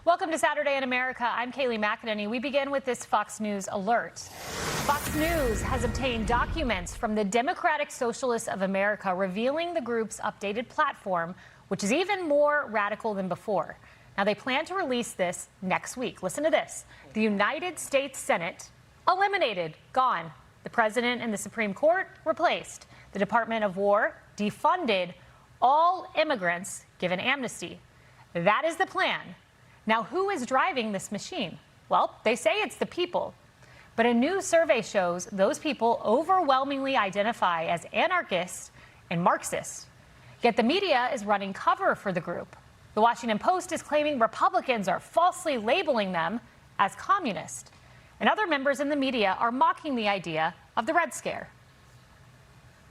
Welcome to Saturday in America. I'm Kayleigh McEnany. We begin with this Fox News alert. Fox News has obtained documents from the Democratic Socialists of America revealing the group's updated platform, which is even more radical than before. Now, they plan to release this next week. Listen to this. The United States Senate eliminated, gone. The president and the Supreme Court replaced. The Department of War defunded. All immigrants given amnesty. That is the plan. Now, who is driving this machine? Well, they say it's the people. But a new survey shows those people overwhelmingly identify as anarchists and Marxists. Yet the media is running cover for the group. The Washington Post is claiming Republicans are falsely labeling them as communist. And other members in the media are mocking the idea of the Red Scare.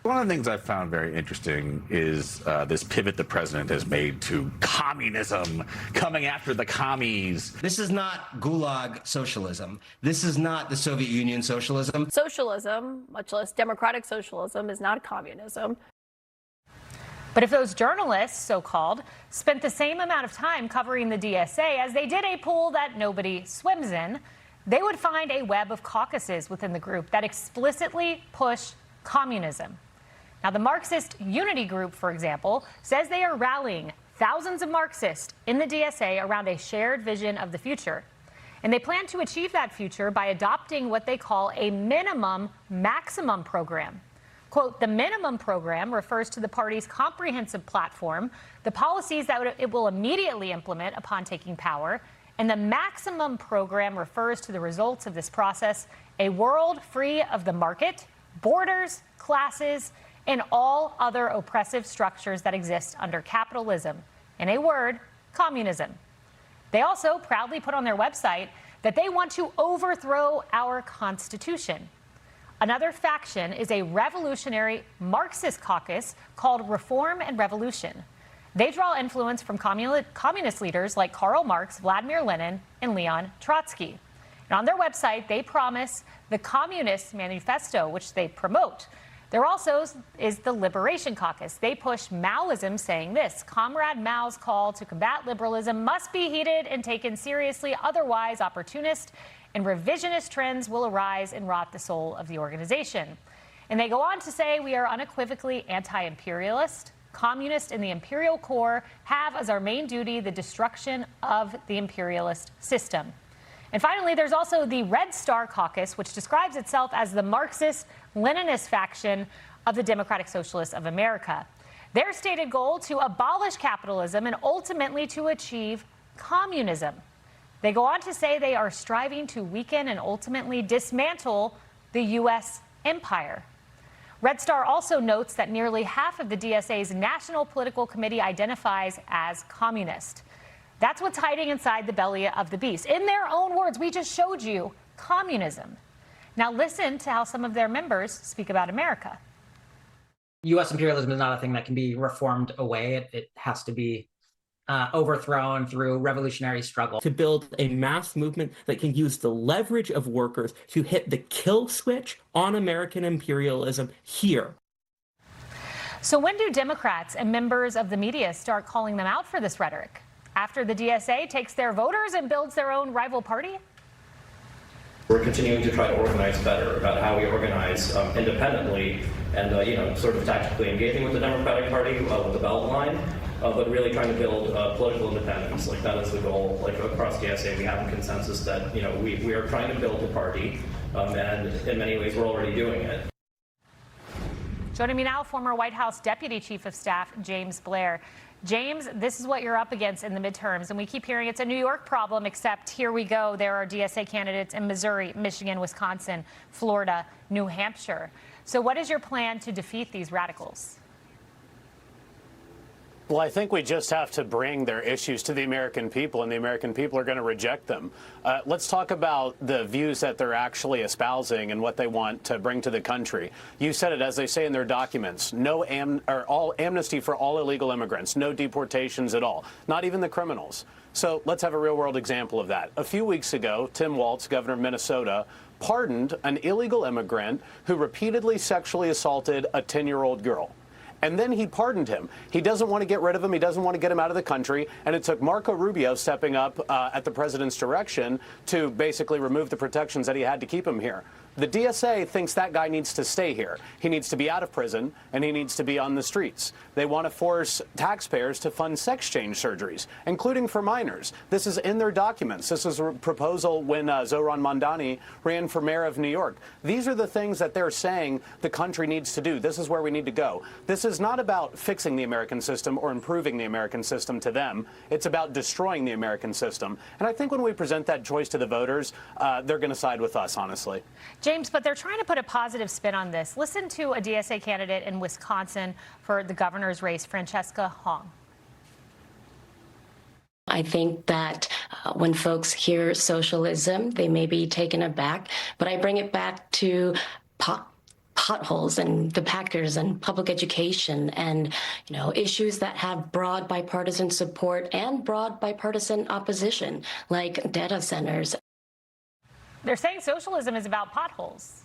One of the things I've found very interesting is this pivot the president has made to communism, coming after the commies. This is not gulag socialism. This is not the Soviet Union socialism. Socialism, much less democratic socialism, is not communism. But if those journalists, so-called, spent the same amount of time covering the DSA as they did a pool that nobody swims in, they would find a web of caucuses within the group that explicitly push communism. Now, the Marxist Unity Group, for example, says they are rallying thousands of Marxists in the DSA around a shared vision of the future. And they plan to achieve that future by adopting what they call a minimum-maximum program. Quote, the minimum program refers to the party's comprehensive platform, the policies that it will immediately implement upon taking power, and the maximum program refers to the results of this process, a world free of the market, borders, classes, and all other oppressive structures that exist under capitalism. In a word, communism. They also proudly put on their website that they want to overthrow our Constitution. Another faction is a revolutionary Marxist caucus called Reform and Revolution. They draw influence from communist leaders like Karl Marx, Vladimir Lenin, and Leon Trotsky. And on their website, they promise the Communist Manifesto, which they promote. There also is the Liberation Caucus. They push Maoism, saying this: Comrade Mao's call to combat liberalism must be heeded and taken seriously, otherwise opportunist and revisionist trends will arise and rot the soul of the organization. And they go on to say we are unequivocally anti-imperialist. Communists in the imperial core have as our main duty the destruction of the imperialist system. And finally, there's also the Red Star Caucus, which describes itself as the Marxist-Leninist faction of the Democratic Socialists of America. Their stated goal to abolish capitalism and ultimately to achieve communism. They go on to say they are striving to weaken and ultimately dismantle the U.S. empire. Red Star also notes that nearly half of the DSA's National Political Committee identifies as communist. That's what's hiding inside the belly of the beast. In their own words, we just showed you communism. Now listen to how some of their members speak about America. U.S. imperialism is not a thing that can be reformed away. It has to be overthrown through revolutionary struggle. To build a mass movement that can use the leverage of workers to hit the kill switch on American imperialism here. So when do Democrats and members of the media start calling them out for this rhetoric? After the DSA takes their voters and builds their own rival party? We're continuing to try to organize better about how we organize independently and, sort of tactically engaging with the Democratic Party with the ballot line, but really trying to build political independence. Like, that is the goal. Like, across DSA, we have a consensus that, we are trying to build a party, and in many ways, we're already doing it. Joining me now, former White House Deputy Chief of Staff, James Blair. James, this is what you're up against in the midterms, and we keep hearing it's a New York problem, except here we go. There are DSA candidates in Missouri, Michigan, Wisconsin, Florida, New Hampshire. So what is your plan to defeat these radicals? Well, I think we just have to bring their issues to the American people, and the American people are going to reject them. Let's talk about the views that they're actually espousing and what they want to bring to the country. You said it, as they say in their documents, all amnesty for all illegal immigrants, no deportations at all, not even the criminals. So let's have a real-world example of that. A few weeks ago, Tim Walz, governor of Minnesota, pardoned an illegal immigrant who repeatedly sexually assaulted a 10-year-old girl. And then he pardoned him. He doesn't want to get rid of him. He doesn't want to get him out of the country. And it took Marco Rubio stepping up at the president's direction to basically remove the protections that he had to keep him here. The DSA thinks that guy needs to stay here. He needs to be out of prison, and he needs to be on the streets. They want to force taxpayers to fund sex change surgeries, including for minors. This is in their documents. This is a proposal when Zohran Mamdani ran for mayor of New York. These are the things that they're saying the country needs to do. This is where we need to go. This is not about fixing the American system or improving the American system to them. It's about destroying the American system. And I think when we present that choice to the voters, they're going to side with us, honestly. James, but they're trying to put a positive spin on this. Listen to a DSA candidate in Wisconsin for the governor's race, Francesca Hong. I think that when folks hear socialism, they may be taken aback, but I bring it back to potholes and the Packers and public education and, issues that have broad bipartisan support and broad bipartisan opposition, like data centers. They're saying socialism is about potholes.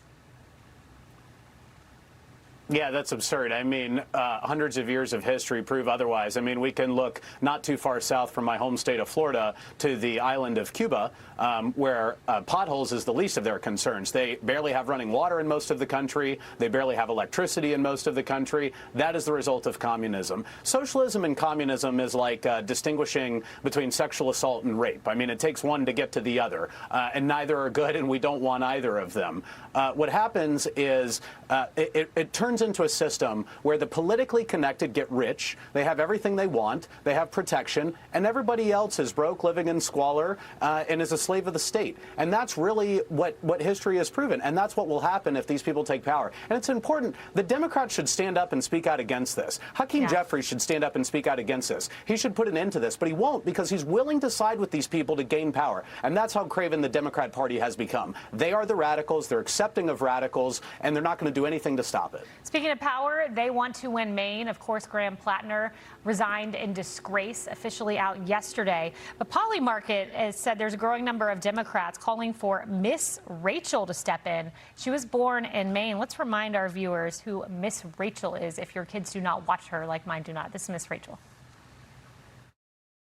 Yeah, that's absurd. I mean, hundreds of years of history prove otherwise. I mean, we can look not too far south from my home state of Florida to the island of Cuba, where potholes is the least of their concerns. They barely have running water in most of the country. They barely have electricity in most of the country. That is the result of communism. Socialism and communism is like distinguishing between sexual assault and rape. I mean, it takes one to get to the other, and neither are good, and we don't want either of them. What happens is it turns into a system where the politically connected get rich, they have everything they want, they have protection, and everybody else is broke, living in squalor, and is a slave of the state. And that's really what history has proven, and that's what will happen if these people take power. And it's important. The Democrats should stand up and speak out against this. Hakeem Jeffries should stand up and speak out against this. He should put an end to this, but he won't, because he's willing to side with these people to gain power. And that's how craven the Democrat Party has become. They are the radicals, they're accepting of radicals, and they're not going to do anything to stop it. Speaking of power, they want to win Maine. Of course, Graham Plattner resigned in disgrace, officially out yesterday. But Polymarket has said there's a growing number of Democrats calling for Miss Rachel to step in. She was born in Maine. Let's remind our viewers who Miss Rachel is if your kids do not watch her like mine do not. This is Miss Rachel.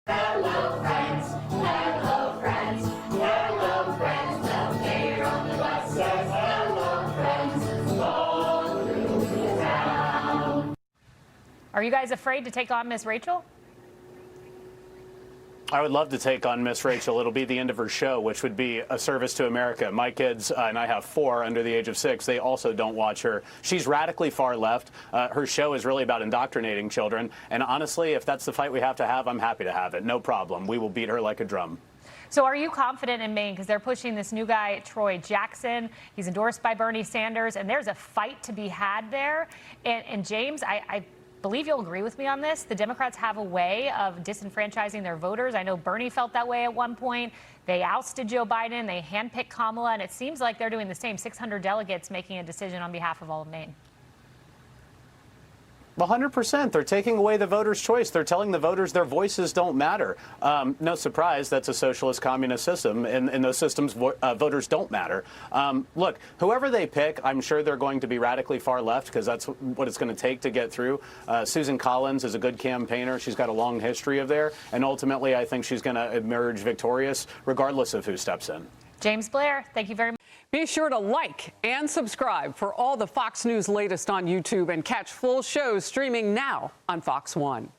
Hello, friends. Hello, friends. Hello, friends. Down here on the bus says hello, friends. All through the town. Are you guys afraid to take on Miss Rachel? I would love to take on Miss Rachel. It'll be the end of her show, which would be a service to America. My kids, and I have 4 under the age of 6, they also don't watch her. She's radically far left. Her show is really about indoctrinating children. And honestly, if that's the fight we have to have, I'm happy to have it. No problem. We will beat her like a drum. So are you confident in Maine? Because they're pushing this new guy, Troy Jackson. He's endorsed by Bernie Sanders, and there's a fight to be had there. And James, I believe you'll agree with me on this. The Democrats have a way of disenfranchising their voters. I know Bernie felt that way at one point. They ousted Joe Biden. They handpicked Kamala. And it seems like they're doing the same. 600 delegates making a decision on behalf of all of Maine. 100%. They're taking away the voters' choice. They're telling the voters their voices don't matter. No surprise, that's a socialist communist system. In those systems, voters don't matter. Look, whoever they pick, I'm sure they're going to be radically far left because that's what it's going to take to get through. Susan Collins is a good campaigner. She's got a long history of there. And ultimately, I think she's going to emerge victorious regardless of who steps in. James Blair, thank you very much. Be sure to like and subscribe for all the Fox News latest on YouTube and catch full shows streaming now on Fox One.